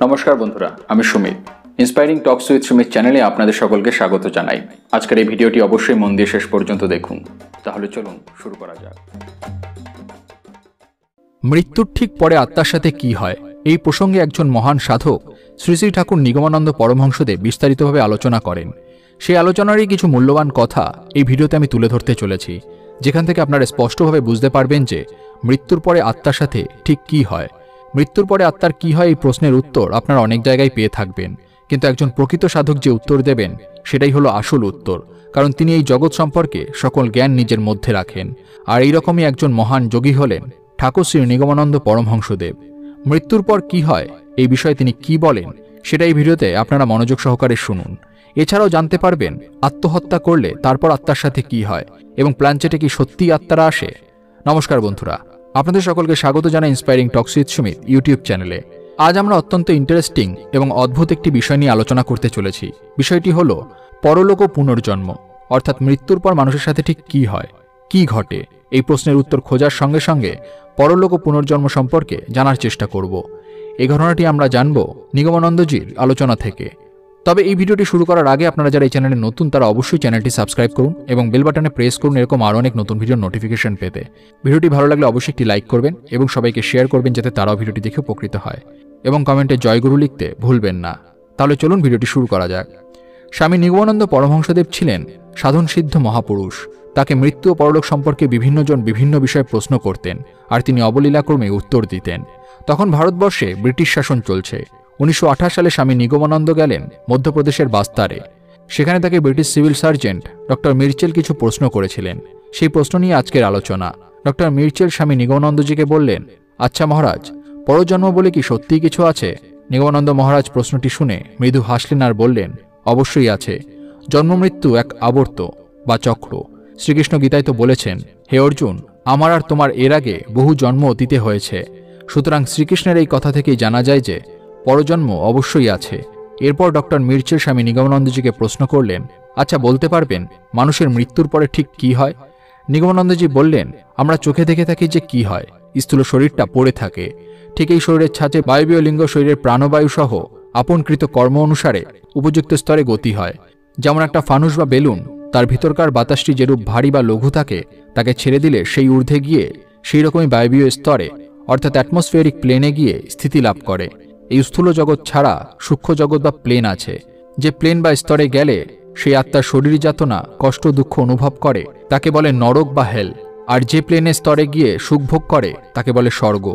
নমস্কার বন্ধুরা, আমি Sumit. Inspiring talks with Sumit চ্যানেলে আপনাদের সকলকে স্বাগত জানাই। আজকের এই ভিডিওটি অবশ্যই মন দিয়ে শেষ পর্যন্ত দেখুন। তাহলে চলুন শুরু করা যাক। মৃত্যুর ঠিক পরে আত্মার সাথে কি হয়, এই প্রসঙ্গে একজন মহান সাধক শ্রী শ্রী ঠাকুর নিগমানন্দ পরমহংসদেব বিস্তারিতভাবে আলোচনা করেন। সেই আলোচনারই কিছু মূল্যবান কথা এই ভিডিওতে আমি তুলে ধরতে চলেছি, যেখান থেকে আপনারা স্পষ্টভাবে বুঝতে পারবেন যে মৃত্যুর পরে আত্মার সাথে ঠিক কি হয়। মৃত্যুর পরে আত্মার কি হয় এই প্রশ্নের উত্তর আপনারা অনেক জায়গায় পেয়ে থাকবেন, কিন্তু একজন প্রকৃত সাধক যে উত্তর দেবেন সেটাই হলো আসল উত্তর, কারণ তিনি এই জগৎ সম্পর্কে সকল জ্ঞান নিজের মধ্যে রাখেন। আর এইরকমই একজন মহান যোগী হলেন ঠাকুর শ্রী নিগমানন্দ পরমহংসদেব। মৃত্যুর পর কি হয় এই বিষয়ে তিনি কি বলেন সেটা এই ভিডিওতে আপনারা মনোযোগ সহকারে শুনুন। এছাড়াও জানতে পারবেন আত্মহত্যা করলে তারপর আত্মার সাথে কি হয় এবং প্ল্যানচেটে কি সত্যিই আত্মারা আসে। নমস্কার বন্ধুরা, আপনাদের সকলকে স্বাগত জানাই inspiring talks with Sumit YouTube চ্যানেলে। আজ আমরা অত্যন্ত ইন্টারেস্টিং এবং অদ্ভুত একটি বিষয় নিয়ে আলোচনা করতে চলেছি। বিষয়টি হলো পরলোক ও পুনর্জন্ম, অর্থাৎ মৃত্যুর পর মানুষের সাথে ঠিক কি হয়, কি ঘটে। এই প্রশ্নের উত্তর খোঁজার সঙ্গে সঙ্গে পরলোক ও পুনর্জন্ম সম্পর্কে জানার চেষ্টা করব। এই ঘটনাটি আমরা জানব নিগমানন্দজির আলোচনা থেকে। তবে এই ভিডিওটি শুরু করার আগে আপনারা যারা এই চ্যানেলে নতুন তারা অবশ্যই চ্যানেলটি সাবস্ক্রাইব করুন এবং বেল বাটনে প্রেস করুন এরকম আরও অনেক নতুন ভিডিওর নোটিফিকেশন পেতে। ভিডিওটি ভালো লাগলে অবশ্যই একটি লাইক করবেন এবং সবাইকে শেয়ার করবেন যাতে তারাও ভিডিওটি দেখে উপকৃত হয়, এবং কমেন্টে জয়গুরু লিখতে ভুলবেন না। তাহলে চলুন ভিডিওটি শুরু করা যাক। স্বামী নিগমানন্দ পরমহংসদেব ছিলেন সাধন সিদ্ধ মহাপুরুষ। তাকে মৃত্যু ও পরলোক সম্পর্কে বিভিন্নজন বিভিন্ন বিষয়ে প্রশ্ন করতেন আর তিনি অবলীলাক্রমে উত্তর দিতেন। তখন ভারতবর্ষে ব্রিটিশ শাসন চলছে। 1928 সালে স্বামী নিগমানন্দ গেলেন মধ্যপ্রদেশের বাস্তারে। সেখানে তাকে ব্রিটিশ সিভিল সার্জেন্ট ডক্টর মির্চেল কিছু প্রশ্ন করেছিলেন। সেই প্রশ্ন নিয়ে আজকের আলোচনা। ডক্টর মির্চেল স্বামী নিগমানন্দজিকে বললেন, আচ্ছা মহারাজ, পরজন্ম বলে কি সত্যিই কিছু আছে? নিগমানন্দ মহারাজ প্রশ্নটি শুনে মৃদু হাসলেন আর বললেন, অবশ্যই আছে। জন্ম মৃত্যু এক আবর্ত বা চক্র। শ্রীকৃষ্ণ গীতায় তো বলেছেন, হে অর্জুন, আমার আর তোমার এর আগে বহু জন্ম অতীতে হয়েছে। সুতরাং শ্রীকৃষ্ণের এই কথা থেকেই জানা যায় যে পরজন্ম অবশ্যই আছে। এরপর ডক্টর মির্চেল স্বামী নিগমানন্দজিকে প্রশ্ন করলেন, আচ্ছা বলতে পারবেন মানুষের মৃত্যুর পরে ঠিক কি হয়? নিগমানন্দজি বললেন, আমরা চোখে দেখে থাকি যে কি হয়, স্থূল শরীরটা পড়ে থাকে। ঠিক এই শরীরের ছাঁচে বায়বীয় লিঙ্গ শরীরের প্রাণবায়ু সহ আপনকৃত কর্ম অনুসারে উপযুক্ত স্তরে গতি হয়। যেমন একটা ফানুস বা বেলুন, তার ভিতরকার বাতাসটি যেরূপ ভারী বা লঘু থাকে, তাকে ছেড়ে দিলে সেই ঊর্ধ্বে গিয়ে সেই রকমই বায়বীয় স্তরে অর্থাৎ অ্যাটমসফিয়ারিক প্লেনে গিয়ে স্থিতি লাভ করে। এই স্থূল জগৎ ছাড়া সূক্ষ্ম জগৎ বা প্লেন আছে। যে প্লেন বা স্তরে গেলে সেই আত্মার শরীর যাতনা কষ্ট দুঃখ অনুভব করে তাকে বলে নরক বা হেল, আর যে প্লেনের স্তরে গিয়ে সুখভোগ করে তাকে বলে স্বর্গ।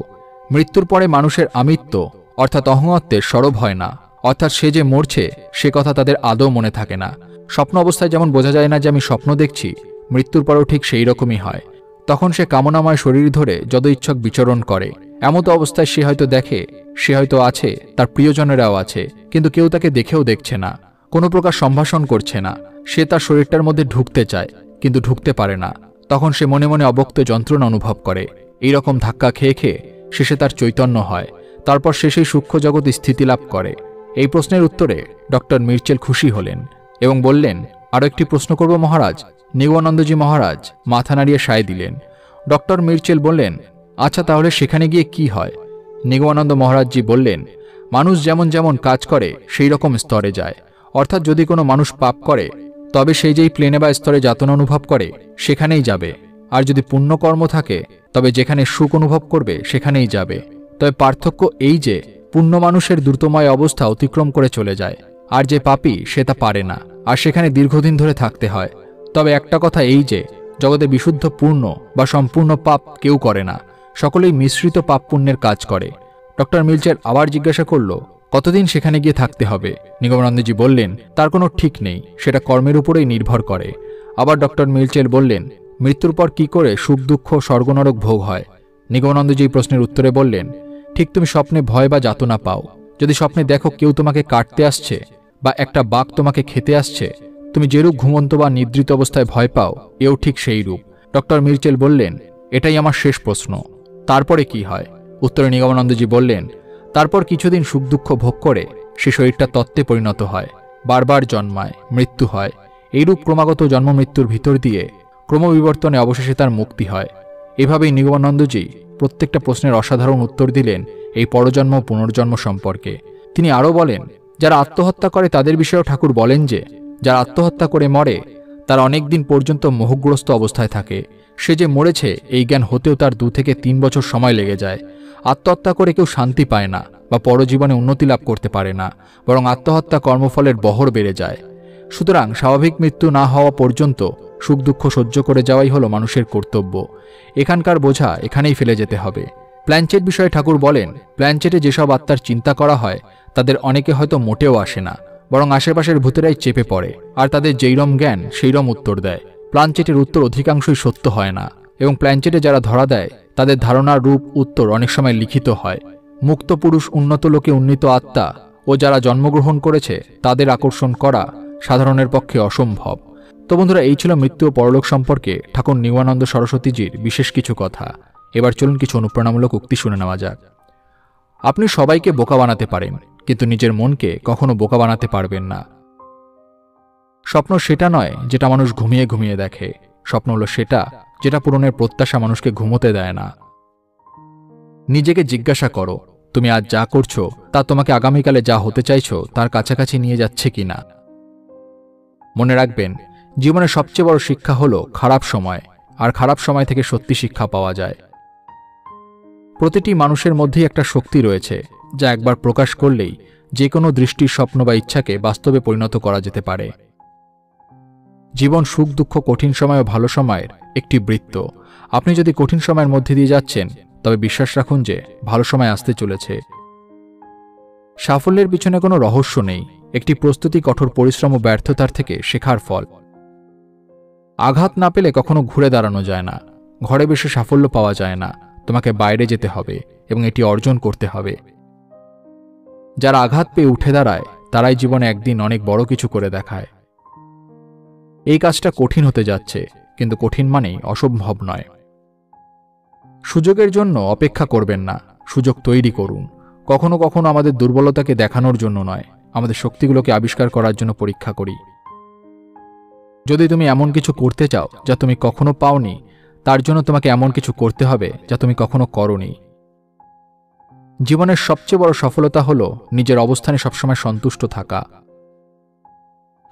মৃত্যুর পরে মানুষের আমিত্ব অর্থাৎ অহংত্বের সরব হয় না, অর্থাৎ সে যে মরছে সে কথা তাদের আদৌ মনে থাকে না। স্বপ্ন অবস্থায় যেমন বোঝা যায় না যে আমি স্বপ্ন দেখছি, মৃত্যুর পরেও ঠিক সেই রকমই হয়। তখন সে কামনাময় শরীর ধরে যদইচ্ছক বিচরণ করে। এমতো অবস্থায় সে হয়তো দেখে সে হয়তো আছে, তার প্রিয়জনেরাও আছে, কিন্তু কেউ তাকে দেখেও দেখছে না, কোনো প্রকার সম্ভাষণ করছে না। সে তার শরীরটার মধ্যে ঢুকতে চায় কিন্তু ঢুকতে পারে না। তখন সে মনে মনে অব্যক্ত যন্ত্রণা অনুভব করে। এইরকম ধাক্কা খেয়ে খেয়ে শেষে তার চৈতন্য হয়। তারপর সে সেই সূক্ষ্ম জগৎ স্থিতি লাভ করে। এই প্রশ্নের উত্তরে ডক্টর মির্চেল খুশি হলেন এবং বললেন, আরও একটি প্রশ্ন করব মহারাজ। নিগমানন্দজি মহারাজ মাথা নাড়িয়ে সায় দিলেন। ডক্টর মির্চেল বললেন, আচ্ছা তাহলে সেখানে গিয়ে কি হয়? নিগমানন্দ মহারাজজি বললেন, মানুষ যেমন যেমন কাজ করে সেই রকম স্তরে যায়। অর্থাৎ যদি কোনো মানুষ পাপ করে তবে সেই যেই প্লেনে বা স্তরে যাতনা অনুভব করে সেখানেই যাবে, আর যদি পুণ্যকর্ম থাকে তবে যেখানে সুখ অনুভব করবে সেখানেই যাবে। তবে পার্থক্য এই যে পুণ্য মানুষের দ্রুতময় অবস্থা অতিক্রম করে চলে যায়, আর যে পাপী সে তা পারে না, আর সেখানে দীর্ঘদিন ধরে থাকতে হয়। তবে একটা কথা এই যে জগতে বিশুদ্ধ পূর্ণ বা সম্পূর্ণ পাপ কেউ করে না, সকলেই মিশ্রিত পাপ পুণ্যের কাজ করে। ডক্টর মির্চেল আবার জিজ্ঞাসা করল, কতদিন সেখানে গিয়ে থাকতে হবে? নিগমানন্দজি বললেন, তার কোনো ঠিক নেই, সেটা কর্মের উপরেই নির্ভর করে। আবার ডক্টর মির্চেল বললেন, মৃত্যুর পর কি করে সুখ দুঃখ স্বর্গনরক ভোগ হয়? নিগমানন্দজি প্রশ্নের উত্তরে বললেন, ঠিক তুমি স্বপ্নে ভয় বা যাতনা পাও। যদি স্বপ্নে দেখো কেউ তোমাকে কাটতে আসছে বা একটা বাঘ তোমাকে খেতে আসছে, তুমি যেরূপ ঘুমন্ত বা নিদ্রিত অবস্থায় ভয় পাও, এও ঠিক সেই রূপ। ডক্টর মির্চেল বললেন, এটাই আমার শেষ প্রশ্ন, তারপরে কি হয়? উত্তরে নিগমানন্দজি বললেন, তারপর কিছুদিন সুখ দুঃখ ভোগ করে সে শরীরটা তত্ত্বে পরিণত হয়, বারবার জন্মায়, মৃত্যু হয়। এইরূপ ক্রমাগত জন্ম মৃত্যুর ভিতর দিয়ে ক্রমবিবর্তনে অবশেষে তার মুক্তি হয়। এভাবেই নিগমানন্দজি প্রত্যেকটা প্রশ্নের অসাধারণ উত্তর দিলেন এই পরজন্ম পুনর্জন্ম সম্পর্কে। তিনি আরও বলেন, যারা আত্মহত্যা করে তাদের বিষয়েও ঠাকুর বলেন যে যারা আত্মহত্যা করে মরে তার অনেক দিন পর্যন্ত মোহগ্রস্ত অবস্থায় থাকে। সে যে মরেছে এই জ্ঞান হতেও তার 2 থেকে 3 বছর সময় লেগে যায়। আত্মহত্যা করে কেউ শান্তি পায় না বা পরজীবনে উন্নতি লাভ করতে পারে না, বরং আত্মহত্যা কর্মফলের বহর বেড়ে যায়। সুতরাং স্বাভাবিক মৃত্যু না হওয়া পর্যন্ত সুখ দুঃখ সহ্য করে যাওয়াই হলো মানুষের কর্তব্য। এখানকার বোঝা এখানেই ফেলে যেতে হবে। প্ল্যানচেট বিষয়ে ঠাকুর বলেন, প্ল্যানচেটে যেসব আত্মার চিন্তা করা হয় তাদের অনেকে হয়তো মোটেও আসে না, বরং আশেপাশের ভূতেরাই চেপে পড়ে আর তাদের যেইরম জ্ঞান সেইরম উত্তর দেয়। প্ল্যানচেটের উত্তর অধিকাংশই সত্য হয় না, এবং প্ল্যানচেটে যারা ধরা দেয় তাদের ধারণার রূপ উত্তর অনেক সময় লিখিত হয়। মুক্ত পুরুষ, উন্নত লোকে উন্নীত আত্মা ও যারা জন্মগ্রহণ করেছে তাদের আকর্ষণ করা সাধারণের পক্ষে অসম্ভব। তো বন্ধুরা, এই ছিল মৃত্যু ও পরলোক সম্পর্কে ঠাকুর নিগমানন্দ সরস্বতীজির বিশেষ কিছু কথা। এবার চলুন কিছু অনুপ্রেরণামূলক উক্তি শুনে নেওয়া যাক। আপনি সবাইকে বোকা বানাতে পারেন, কিন্তু নিজের মনকে কখনো বোকা বানাতে পারবেন না। স্বপ্ন সেটা নয় যেটা মানুষ ঘুমিয়ে ঘুমিয়ে দেখে, স্বপ্ন হলো সেটা যেটা পূরণের প্রত্যাশা মানুষকে ঘুমোতে দেয় না। নিজেকে জিজ্ঞাসা করো, তুমি আজ যা করছো তা তোমাকে আগামীকালে যা হতে চাইছো তার কাছাকাছি নিয়ে যাচ্ছে কিনা। মনে রাখবেন, জীবনের সবচেয়ে বড় শিক্ষা হলো খারাপ সময়, আর খারাপ সময় থেকে সত্যি শিক্ষা পাওয়া যায়। প্রতিটি মানুষের মধ্যেই একটা শক্তি রয়েছে যা একবার প্রকাশ করলেই যে কোনো দৃষ্টির স্বপ্ন বা ইচ্ছাকে বাস্তবে পরিণত করা যেতে পারে। জীবন সুখ দুঃখ, কঠিন সময় ও ভালো সময়ের একটি বৃত্ত। আপনি যদি কঠিন সময়ের মধ্যে দিয়ে যাচ্ছেন তবে বিশ্বাস রাখুন যে ভালো সময় আসতে চলেছে। সাফল্যের পিছনে কোনো রহস্য নেই, একটি প্রস্তুতি, কঠোর পরিশ্রম ও ব্যর্থতার থেকে শেখার ফল। আঘাত না পেলে কখনো ঘুরে দাঁড়ানো যায় না, ঘরে বসে সাফল্য পাওয়া যায় না, তোমাকে বাইরে যেতে হবে এবং এটি অর্জন করতে হবে। যারা আঘাত পেয়ে উঠে দাঁড়ায় তারাই জীবনে একদিন অনেক বড় কিছু করে দেখায়। এই কাজটা কঠিন হতে যাচ্ছে, কিন্তু কঠিন মানেই অসম্ভব নয়। সুযোগের জন্য অপেক্ষা করবেন না, সুযোগ তৈরি করুন। কখনো কখনো আমাদের দুর্বলতাকে দেখানোর জন্য নয়, আমাদের শক্তিগুলোকে আবিষ্কার করার জন্য পরীক্ষা করি। যদি তুমি এমন কিছু করতে চাও যা তুমি কখনো পাওনি, তার জন্য তোমাকে এমন কিছু করতে হবে যা তুমি কখনো করোনি। জীবনের সবচেয়ে বড় সফলতা হলো নিজের অবস্থানে সবসময় সন্তুষ্ট থাকা।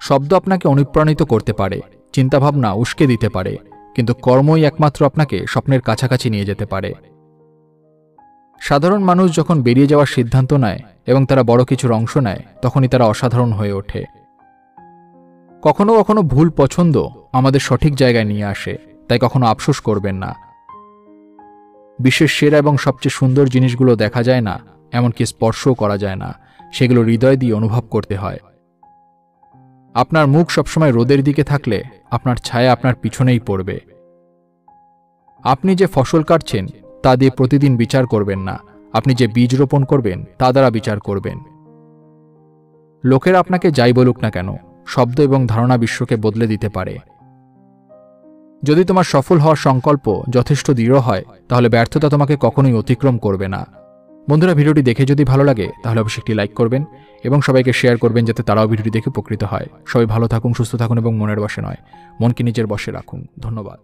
শব্দ আপনাকে অনুপ্রাণিত করতে পারে, চিন্তাভাবনা উস্কে দিতে পারে, কিন্তু কর্মই একমাত্র আপনাকে স্বপ্নের কাছাকাছি নিয়ে যেতে পারে। সাধারণ মানুষ যখন বেরিয়ে যাওয়ার সিদ্ধান্ত নেয় এবং তারা বড় কিছুর অংশ নেয়, তখনই তারা অসাধারণ হয়ে ওঠে। কখনো কখনো ভুল পছন্দ আমাদের সঠিক জায়গায় নিয়ে আসে, তাই কখনো আফসোস করবেন না। বিশ্বের সেরা এবং সবচেয়ে সুন্দর জিনিসগুলো দেখা যায় না, এমনকি স্পর্শও করা যায় না, সেগুলো হৃদয় দিয়ে অনুভব করতে হয়। আপনার মুখ সবসময় রোদের দিকে থাকলে আপনার ছায়া আপনার পিছনেই পড়বে। আপনি যে ফসল কাটছেন তা দিয়ে প্রতিদিন বিচার করবেন না, আপনি যে বীজ রোপণ করবেন তা দ্বারা বিচার করবেন। লোকেরা আপনাকে যাই বলুক না কেন, শব্দ এবং ধারণা বিশ্বকে বদলে দিতে পারে। যদি তোমার সফল হওয়ার সংকল্প যথেষ্ট দৃঢ় হয় তাহলে ব্যর্থতা তোমাকে কখনোই অতিক্রম করবে না। বন্ধুরা, ভিডিওটি দেখে যদি ভালো লাগে তাহলে অবশ্যই একটি লাইক করবেন এবং সবাইকে শেয়ার করবেন যাতে তারাও ভিডিওটি দেখে উপকৃত হয়। সবাই ভালো থাকুন, সুস্থ থাকুন এবং মনের বশে নয়, মনকে নিজের বশে রাখুন। ধন্যবাদ।